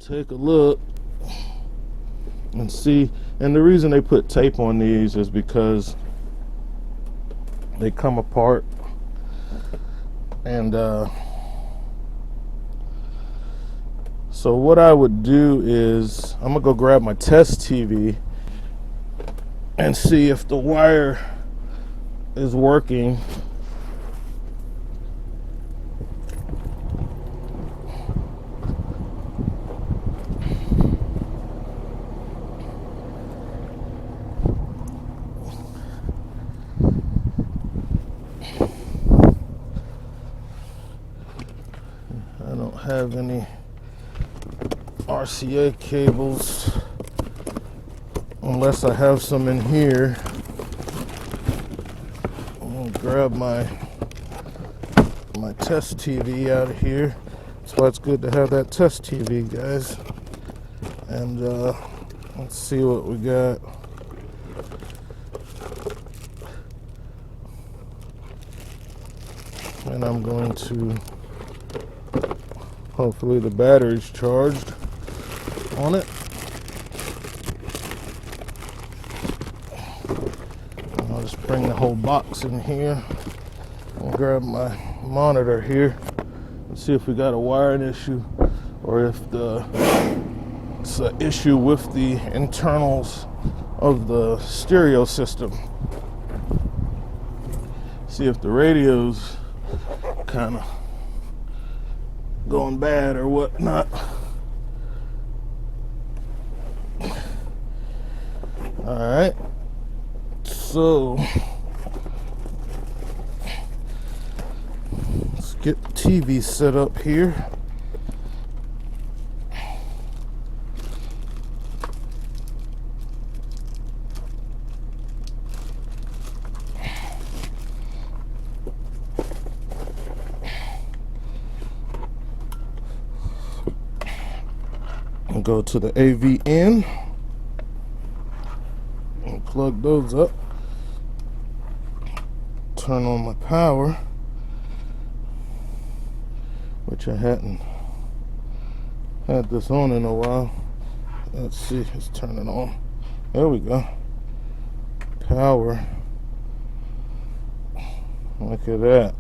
take a look and see. And the reason they put tape on these is because they come apart. And so what I would do is I'm gonna go grab my test TV and see if the wire is working. I don't have any RCA cables unless I have some in here. I'm gonna grab my test TV out of here. That's why it's good to have that test TV, guys. And let's see what we got. And I'm going to, hopefully the battery's charged on it. And I'll just bring the whole box in here and grab my monitor here and see if we got a wiring issue or if it's an issue with the internals of the stereo system. See if the radio's kind of going bad or whatnot. All right, so let's get the TV set up here. And go to the AV in and plug those up. Turn on my power, which I hadn't had this on in a while. Let's see, let's turn it on. There we go. Power. Look at that.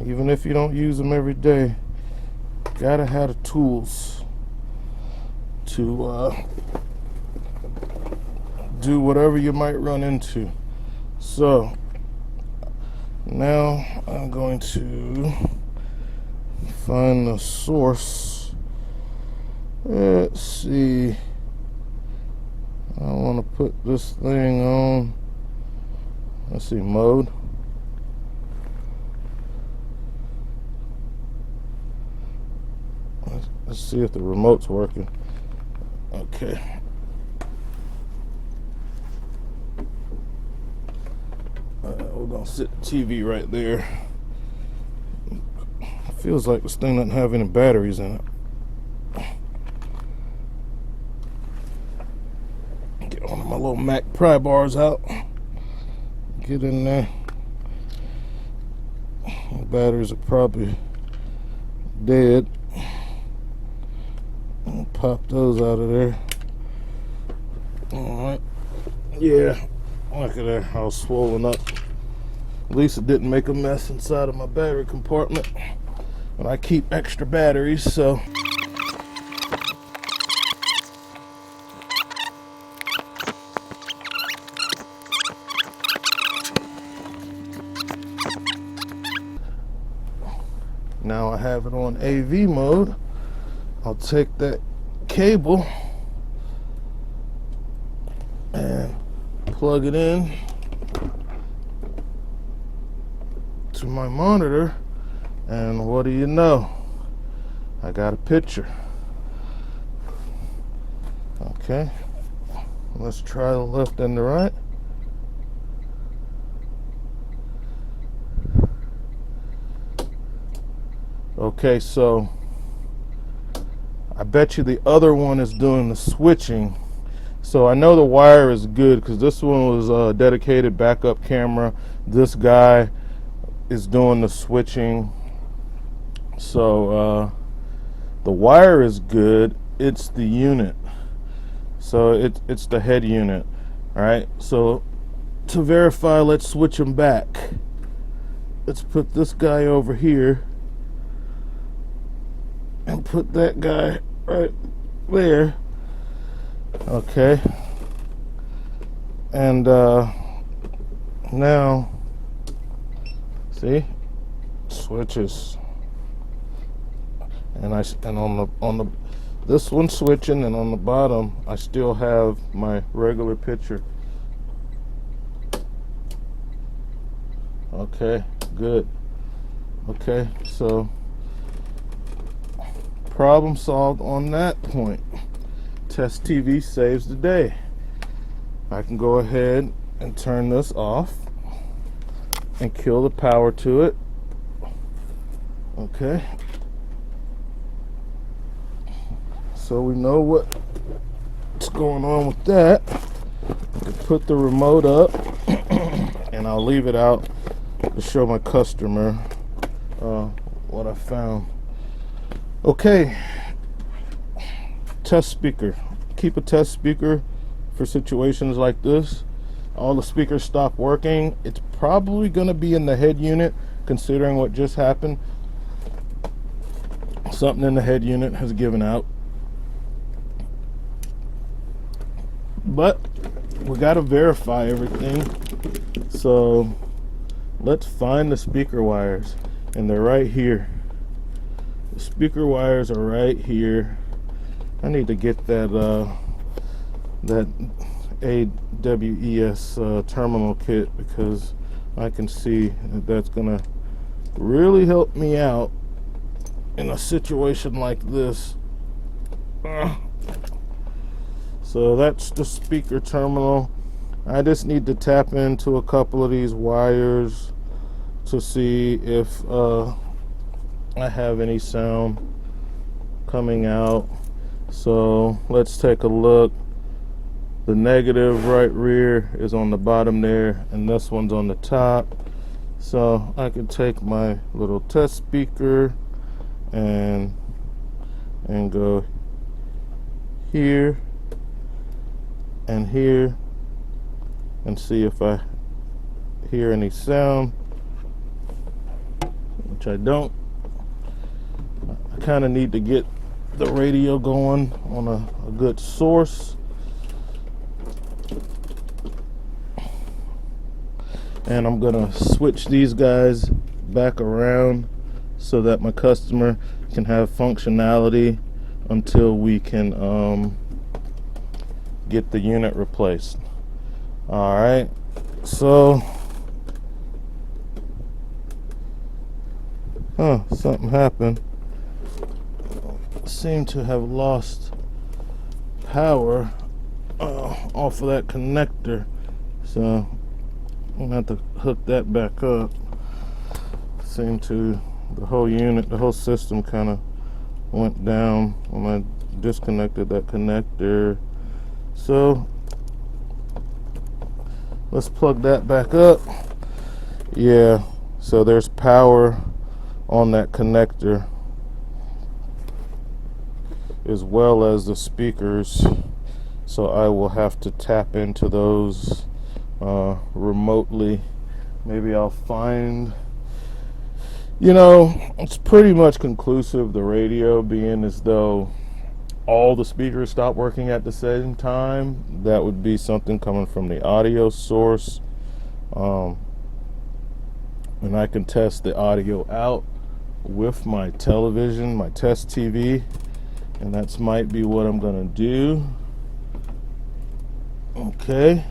Even if you don't use them every day, gotta have the tools to do whatever you might run into. So now I'm going to find the source. Let's see. I want to put this thing on. Let's see, mode. Let's see if the remote's working. Okay. We're gonna sit the TV right there. It feels like this thing doesn't have any batteries in it. Get one of my little Mac pry bars out. Get in there. The batteries are probably dead. I'll pop those out of there. Alright. Yeah. Look at that. All swollen up. At least it didn't make a mess inside of my battery compartment. And I keep extra batteries, so. Now I have it on AV mode. I'll take that cable and plug it in to my monitor, and what do you know? I got a picture. Okay, let's try the left and the right. Okay, so I bet you the other one is doing the switching. So I know the wire is good because this one was a dedicated backup camera. This guy is doing the switching. So The wire is good, it's the unit. So it's the head unit. All right, so to verify, let's switch them back. Let's put this guy over here and put that guy right there. Okay. And now, see, switches. And on the this one's switching, and on the bottom I still have my regular picture. Okay, good. Okay, so problem solved on that point. Test TV saves the day. I can go ahead and turn this off and kill the power to it. Okay. So we know what's going on with that. I can put the remote up and I'll leave it out to show my customer what I found. Okay, test speaker. Keep a test speaker for situations like this. All the speakers stop working. It's probably going to be in the head unit, considering what just happened. Something in the head unit has given out. But we got to verify everything. So let's find the speaker wires, and they're right here. The speaker wires are right here. I need to get that that AWES terminal kit, because I can see that that's gonna really help me out in a situation like this. So that's the speaker terminal. I just need to tap into a couple of these wires to see if I have any sound coming out. So let's take a look. The negative right rear is on the bottom there, and this one's on the top. So I can take my little test speaker and go here and here and see if I hear any sound, which I don't. I kind of need to get the radio going on a good source. And I'm gonna switch these guys back around so that my customer can have functionality until we can get the unit replaced. All right, so something happened. Seem to have lost power off of that connector, so I'm gonna have to hook that back up. Seemed to, the whole unit, the whole system kind of went down when I disconnected that connector. So let's plug that back up. Yeah, so there's power on that connector, as well as the speakers. So I will have to tap into those remotely. Maybe I'll find, it's pretty much conclusive, the radio being as though all the speakers stop working at the same time. That would be something coming from the audio source. And I can test the audio out with my television, my test TV, and that's might be what I'm gonna do. Okay,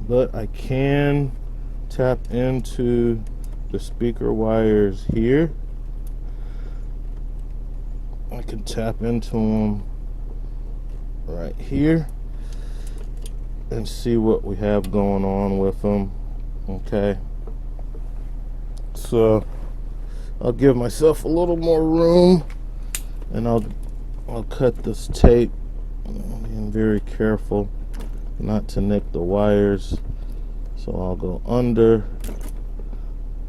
but I can tap into the speaker wires here. I can tap into them right here and see what we have going on with them. Okay, so I'll give myself a little more room, and I'll cut this tape. I'm being very careful not to nick the wires, so I'll go under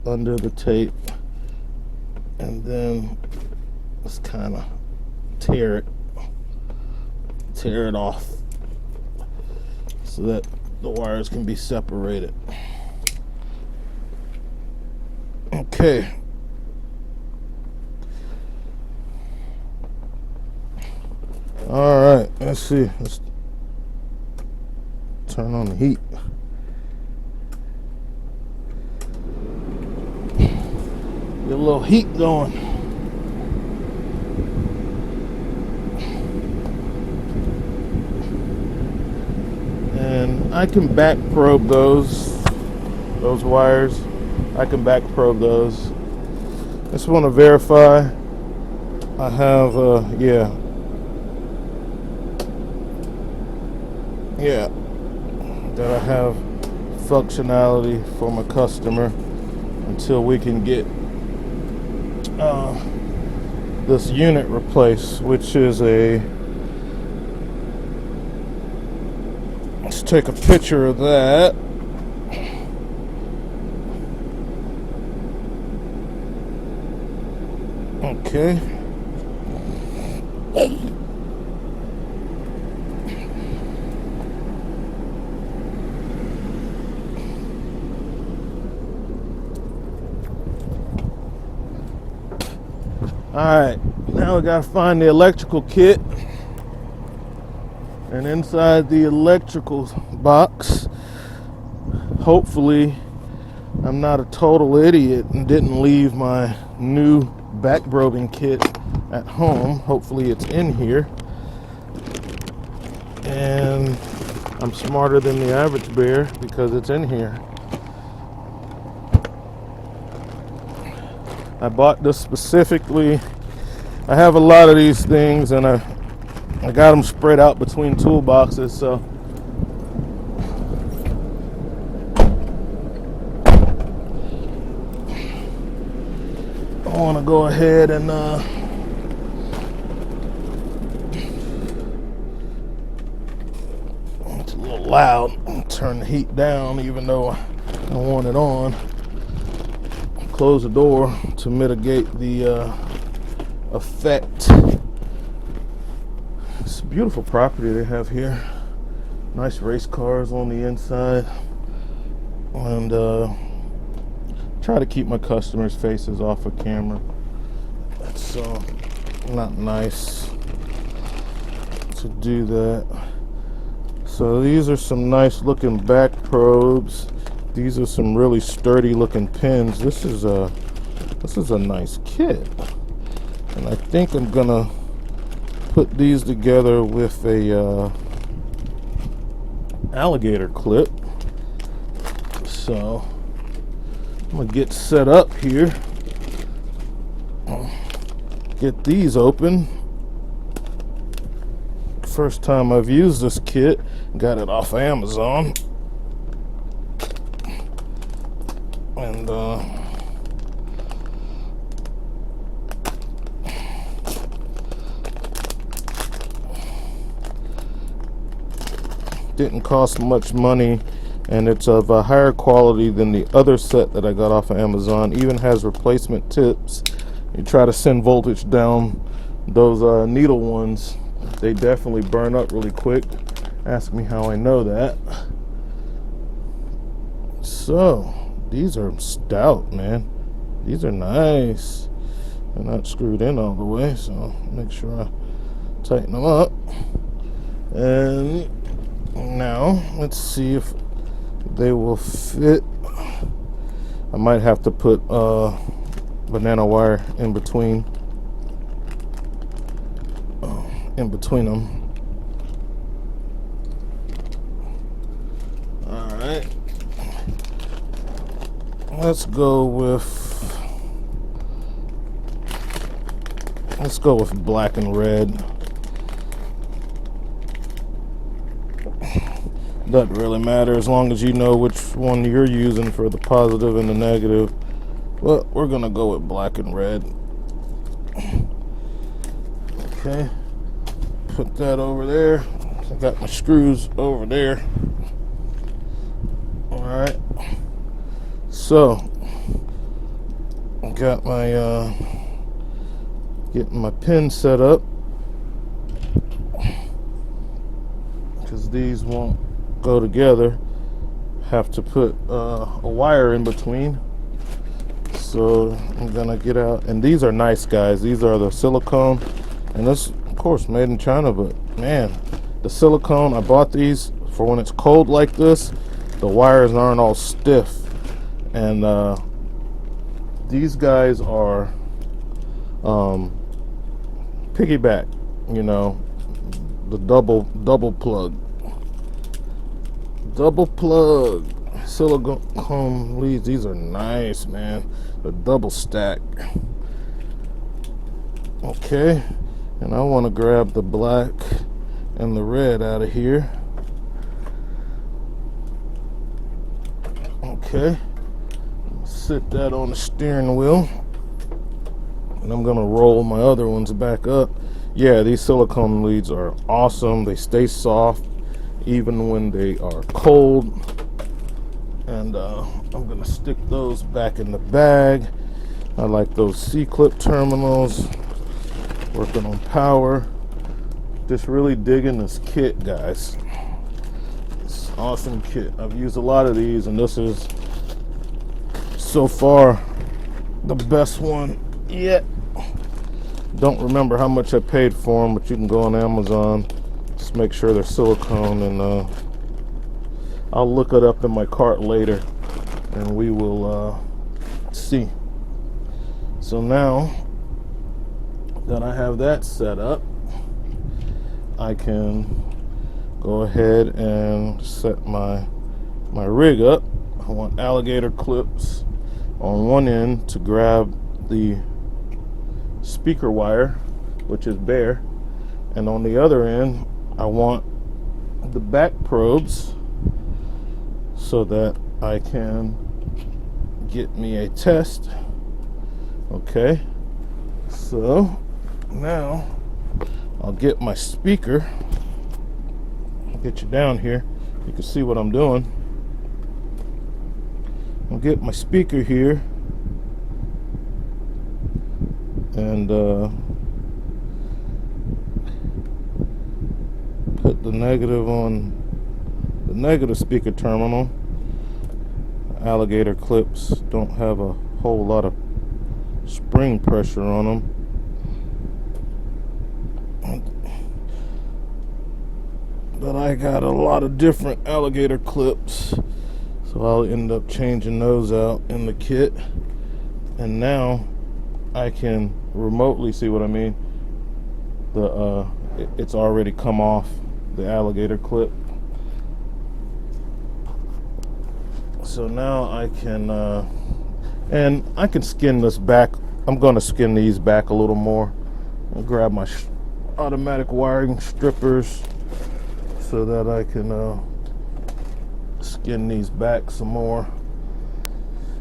the tape and then just kind of tear it off so that the wires can be separated. Okay. All right, let's see. Let's turn on the heat. Get a little heat going. And I can back probe those wires. I can back probe those. Just want to verify I have yeah, that I have functionality for my customer until we can get this unit replaced, which is let's take a picture of that. Okay. Alright, now we gotta find the electrical kit. And inside the electrical box, hopefully I'm not a total idiot and didn't leave my new back probing kit at home. Hopefully it's in here. And I'm smarter than the average bear because it's in here. I bought this specifically. I have a lot of these things and I got them spread out between toolboxes, so I want to go ahead and it's a little loud. Turn the heat down even though I want it on. Close the door to mitigate the effect. It's a beautiful property they have here. Nice race cars on the inside. And try to keep my customers' faces off of camera. That's not nice to do that. So these are some nice looking back probes. These are some really sturdy looking pins. This is a nice kit. And I think I'm gonna put these together with a alligator clip. So I'm gonna get set up here. Get these open. First time I've used this kit. Got it off Amazon. And didn't cost much money, and it's of a higher quality than the other set that I got off of Amazon. Even has replacement tips. You try to send voltage down those needle ones, they definitely burn up really quick. Ask me how I know that. So these are stout, man. These are nice. They're not screwed in all the way, so make sure I tighten them up. And now let's see if they will fit. I might have to put banana wire in between them. All right, let's go with black and red. Doesn't really matter as long as you know which one you're using for the positive and the negative. But we're gonna go with black and red. Okay, put that over there. I got my screws over there. All right, so I got my Getting my pin set up, because these won't go together. Have to put a wire in between. So I'm gonna get out, and these are nice, guys. These are the silicone, and this, of course, made in China, but man, the silicone, I bought these for when it's cold like this, the wires aren't all stiff. And these guys are piggyback, you know, the double plug silicone leads. These are nice, man. The double stack. Okay, and I want to grab the black and the red out of here. Okay, sit that on the steering wheel, and I'm gonna roll my other ones back up. Yeah, these silicone leads are awesome. They stay soft even when they are cold. And I'm gonna stick those back in the bag. I like those C-clip terminals. Working on power. Just really digging this kit, guys. It's an awesome kit. I've used a lot of these, and this is so far the best one yet. Don't remember how much I paid for them, but you can go on Amazon. Just make sure they're silicone, and I'll look it up in my cart later, and we will see. So now that I have that set up, I can go ahead and set my rig up. I want alligator clips on one end to grab the speaker wire, which is bare, and on the other end I want the back probes so that I can get me a test. Okay, so now I'll get my speaker. I'll get you down here, you can see what I'm doing. I'll get my speaker here, and put the negative on the negative speaker terminal. Alligator clips don't have a whole lot of spring pressure on them. But I got a lot of different alligator clips, so I'll end up changing those out in the kit. And now I can remotely see what I mean. It's already come off the alligator clip. So now I can and I can skin this back. I'm going to skin these back a little more. I'll grab my automatic wiring strippers so that I can skin these back some more.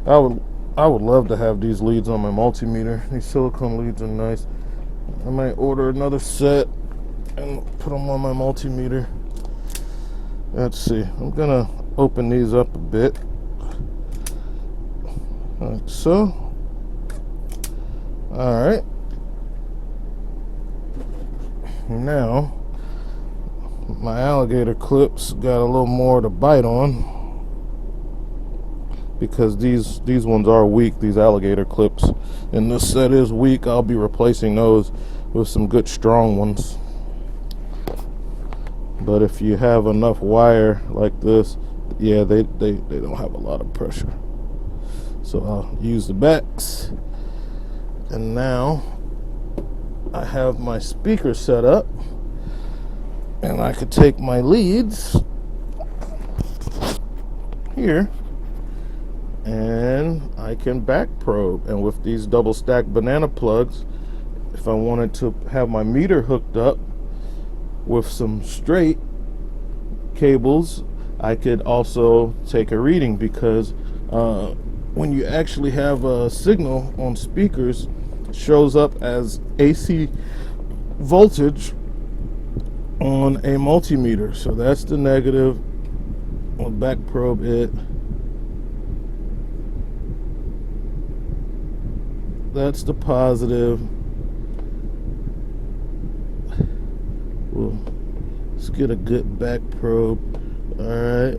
I would love to have these leads on my multimeter. These silicone leads are nice. I might order another set and put them on my multimeter. Let's see. I'm gonna open these up a bit, like so. All right. Now my alligator clips got a little more to bite on, because these ones are weak, these alligator clips, and this set is weak. I'll be replacing those with some good strong ones. But if you have enough wire like this, yeah, they don't have a lot of pressure. So I'll use the backs. And now I have my speaker set up, and I could take my leads here and I can back probe. And with these double stack banana plugs, if I wanted to have my meter hooked up with some straight cables, I could also take a reading, because when you actually have a signal on speakers, it shows up as AC voltage on a multimeter. So that's the negative. I'll back probe it. That's the positive. let's get a good back probe. All right.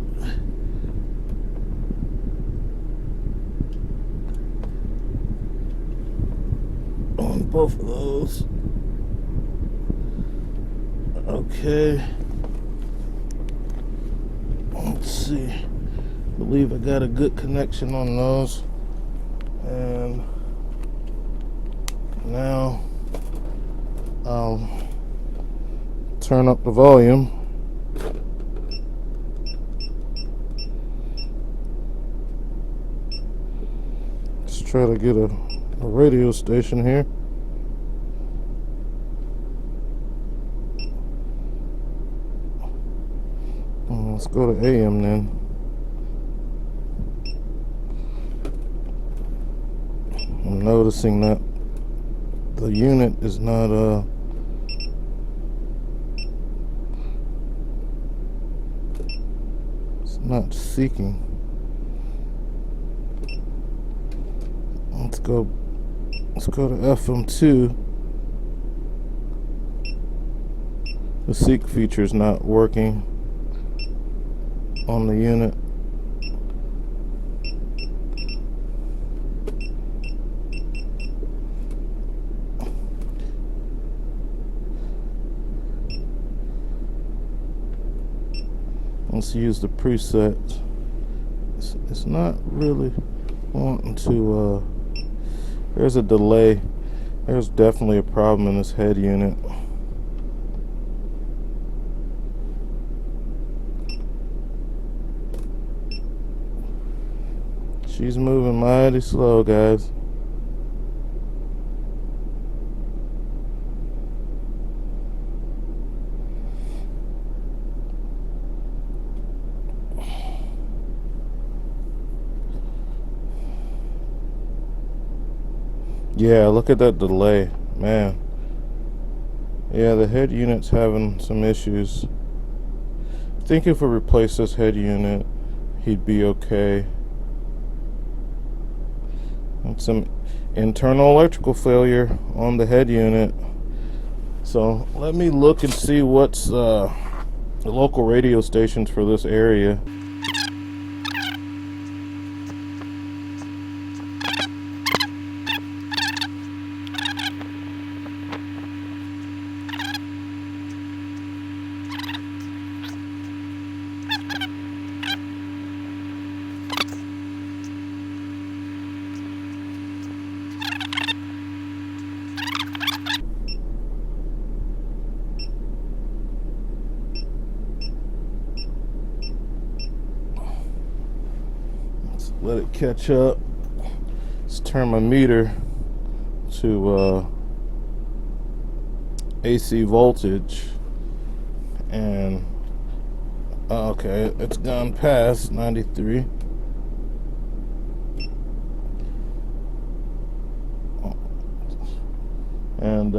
On both of those. Okay. Let's see. I believe I got a good connection on those. And now I'll turn up the volume. Let's try to get a radio station here. Let's go to AM then. I'm noticing that the unit is not it's not seeking. Let's go to FM2. The seek feature is not working on the unit. Let's use the presets. It's not really wanting to. There's a delay. There's definitely a problem in this head unit. She's moving mighty slow, guys. Yeah, look at that delay, man. Yeah, the head unit's having some issues. I think if we replace this head unit, he'd be okay. And some internal electrical failure on the head unit. So let me look and see what's the local radio stations for this area. Let it catch up. Let's turn my meter to AC voltage, and okay, it's gone past 93. And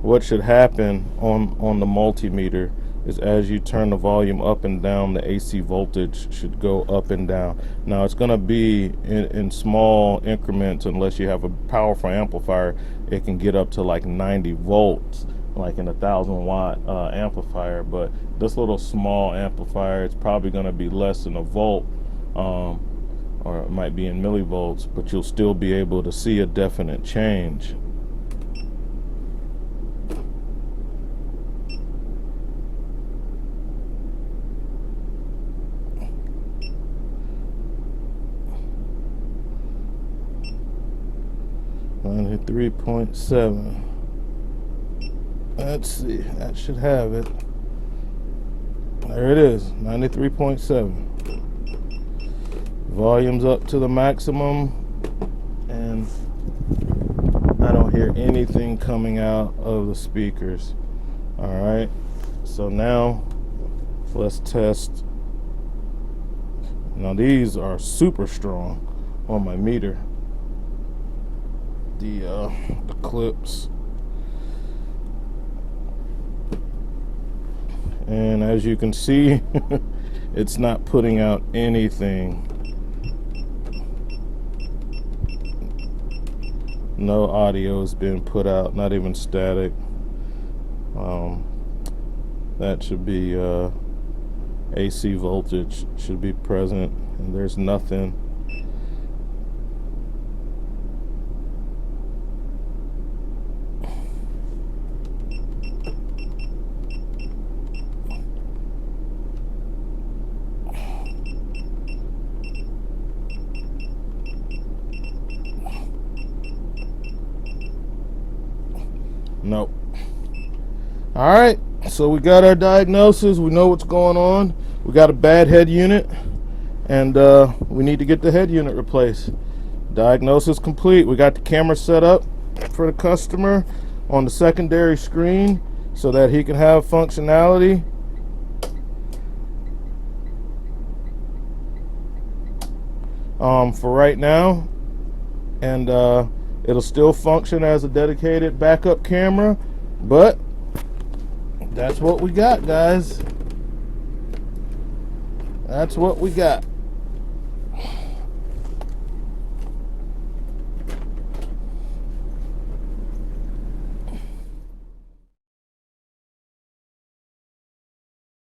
what should happen on the multimeter is as you turn the volume up and down, the AC voltage should go up and down. Now it's going to be in small increments. Unless you have a powerful amplifier, it can get up to like 90 volts, like in a 1,000-watt amplifier. But this little small amplifier, it's probably going to be less than a volt, or it might be in millivolts, but you'll still be able to see a definite change. $93.7. Let's see, that should have it. There it is, 93.7. Volume's up to the maximum, and I don't hear anything coming out of the speakers. All right, so now let's test. Now these are super strong on my meter. The clips, and as you can see, it's not putting out anything. no audio has been put out, not even static. That should be AC voltage should be present, and there's nothing. Nope. All right, so we got our diagnosis. We know what's going on. We got a bad head unit, and we need to get the head unit replaced. Diagnosis complete. We got the camera set up for the customer on the secondary screen so that he can have functionality. For right now, and it'll still function as a dedicated backup camera, but that's what we got, guys. That's what we got.